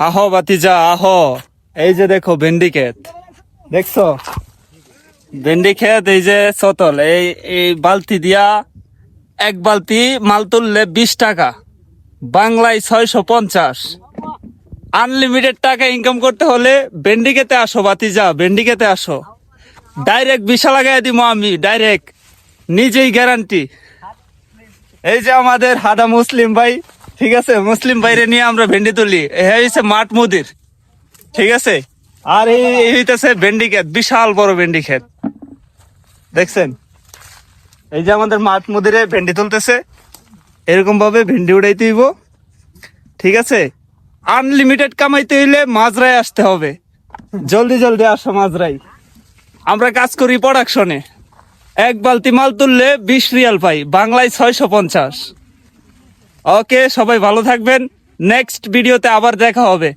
আহো বাতিজা আহো, এই যে দেখো ভেন্ডি ক্ষেত দেখছো, ভেন্ডি ক্ষেত, এই যে চতল, এই বালতি দিয়া এক বালতি মাল তুললে 20 টাকা, বাংলায় 650। আনলিমিটেড টাকা ইনকাম করতে হলে ভেন্ডি খেতে আসো বাতিজা, ভেন্ডি খেতে আসো। ডাইরেক্ট বিশা লাগাই দিব আমি, ডাইরেক্ট, নিজেই গ্যারান্টি। এই যে আমাদের হাদা মুসলিম ভাই, ঠিক আছে, মুসলিম ভাইরে নিয়ে আমরা ভেন্ডি তুলি। এই হচ্ছে মাঠ মুদির, ঠিক আছে। আর এই হইতেছে ভেন্ডি ক্ষেত, বিশাল বড় ভেন্ডি ক্ষেত দেখছেন। এই যে আমাদের মাঠ মুদিরে ভেন্ডি তুলতেছে, এরকম ভাবে ভেন্ডি উড়াইতে হইব, ঠিক আছে। আনলিমিটেড কামাইতে হইলে মাজরায় আসতে হবে, জলদি জলদি আসো মাজরাই। আমরা কাজ করি প্রোডাকশনে, এক বালতি মাল তুললে 20 রিয়াল পাই, বাংলায় 650। ওকে, সবাই ভালো থাকবেন, নেক্সট ভিডিওতে আবার দেখা হবে।